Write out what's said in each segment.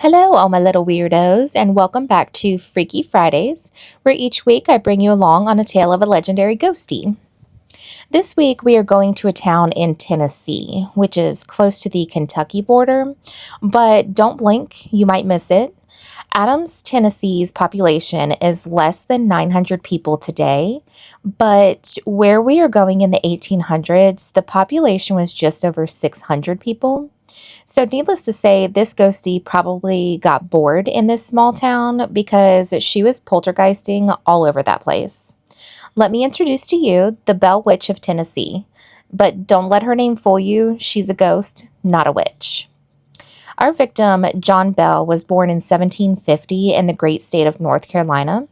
Hello, all my little weirdos, and welcome back to Freaky Fridays, where each week I bring you along on a tale of a legendary ghostie. This week we are going to a town in Tennessee, which is close to the Kentucky border, but don't blink, you might miss it. Adams, Tennessee's population is less than 900 people today, but where we are going in the 1800s, the population was just over 600 people. So, needless to say, this ghostie probably got bored in this small town because she was poltergeisting all over that place. Let me introduce to you the Bell Witch of Tennessee. But don't let her name fool you, she's a ghost, not a witch. Our victim, John Bell, was born in 1750 in the great state of North Carolina.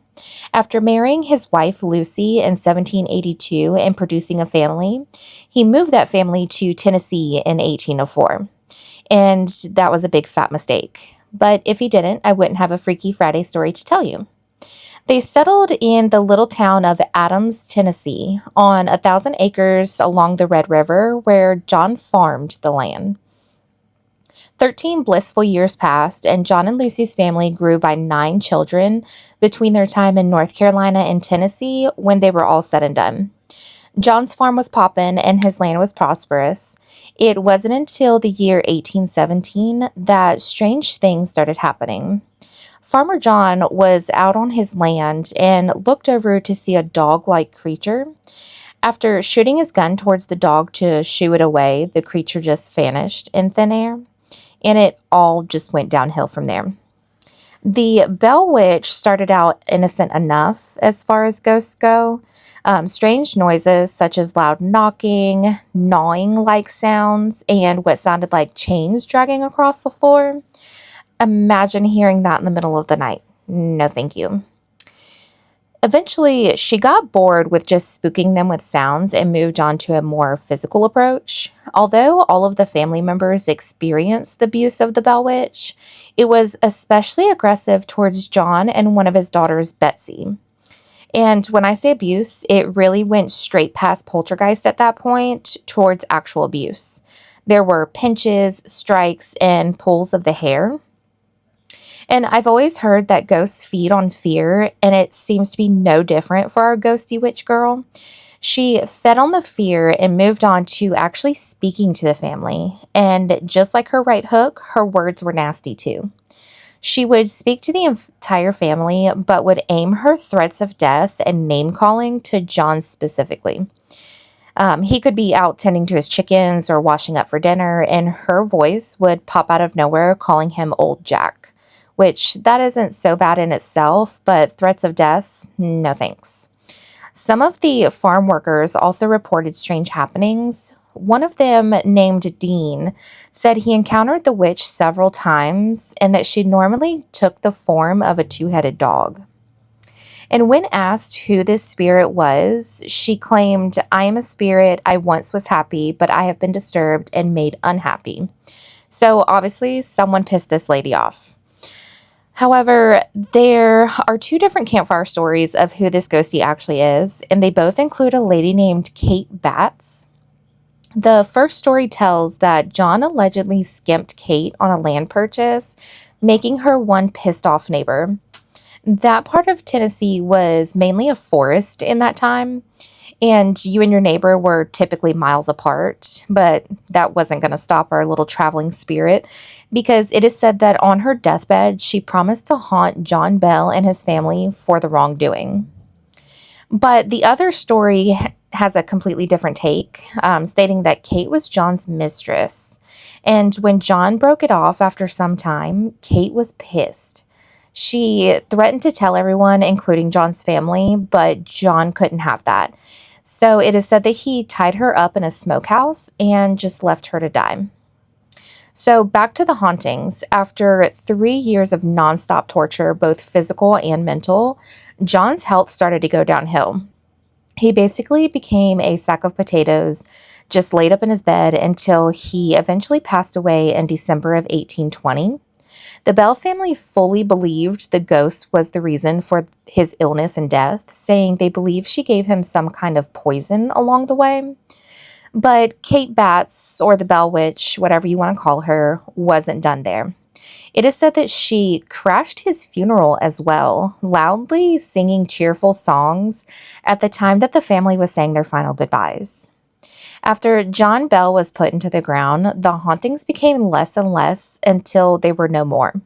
After marrying his wife Lucy in 1782 and producing a family, he moved that family to Tennessee in 1804. And that was a big fat mistake. But if he didn't, I wouldn't have a Freaky Friday story to tell you. They settled in the little town of Adams, Tennessee, on 1,000 acres along the Red River, where John farmed the land. 13 blissful years passed, and John and Lucy's family grew by 9 children between their time in North Carolina and Tennessee when they were all said and done. John's farm was poppin' and his land was prosperous. It wasn't until the year 1817 that strange things started happening. Farmer John was out on his land and looked over to see a dog-like creature. After shooting his gun towards the dog to shoo it away, the creature just vanished in thin air, and it all just went downhill from there. The Bell Witch started out innocent enough as far as ghosts go. Strange noises such as loud knocking, gnawing-like sounds, and what sounded like chains dragging across the floor. Imagine hearing that in the middle of the night. No, thank you. Eventually, she got bored with just spooking them with sounds and moved on to a more physical approach. Although all of the family members experienced the abuse of the Bell Witch, it was especially aggressive towards John and one of his daughters, Betsy. And when I say abuse, it really went straight past poltergeist at that point towards actual abuse. There were pinches, strikes, and pulls of the hair. And I've always heard that ghosts feed on fear, and it seems to be no different for our ghosty witch girl. She fed on the fear and moved on to actually speaking to the family. And just like her right hook, her words were nasty too. She would speak to the entire family, but would aim her threats of death and name-calling to John specifically. He could be out tending to his chickens or washing up for dinner, and her voice would pop out of nowhere calling him Old Jack, which that isn't so bad in itself, but threats of death, no thanks. Some of the farm workers also reported strange happenings. One of them, named Dean, said he encountered the witch several times and that she normally took the form of a 2-headed dog. And when asked who this spirit was, she claimed, "I am a spirit. I once was happy, but I have been disturbed and made unhappy." So obviously someone pissed this lady off. However, there are 2 different campfire stories of who this ghostie actually is, and they both include a lady named Kate Batts. The first story tells that John allegedly skimped Kate on a land purchase, making her one pissed off neighbor. That part of Tennessee was mainly a forest in that time, and you and your neighbor were typically miles apart, but that wasn't going to stop our little traveling spirit, because it is said that on her deathbed, she promised to haunt John Bell and his family for the wrongdoing. But the other story has a completely different take, stating that Kate was John's mistress. And when John broke it off after some time, Kate was pissed. She threatened to tell everyone, including John's family, but John couldn't have that. So it is said that he tied her up in a smokehouse and just left her to die. So back to the hauntings. After 3 years of nonstop torture, both physical and mental, John's health started to go downhill. He basically became a sack of potatoes, just laid up in his bed until he eventually passed away in December of 1820. The Bell family fully believed the ghost was the reason for his illness and death, saying they believed she gave him some kind of poison along the way. But Kate Batts, or the Bell Witch, whatever you want to call her, wasn't done there. It is said that she crashed his funeral as well, loudly singing cheerful songs at the time that the family was saying their final goodbyes. After John Bell was put into the ground, the hauntings became less and less until they were no more.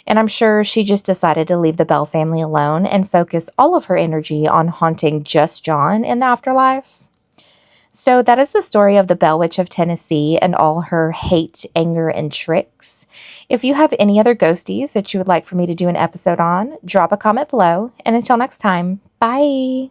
And I'm sure she just decided to leave the Bell family alone and focus all of her energy on haunting just John in the afterlife. So that is the story of the Bell Witch of Tennessee and all her hate, anger, and tricks. If you have any other ghosties that you would like for me to do an episode on, drop a comment below. And until next time, bye.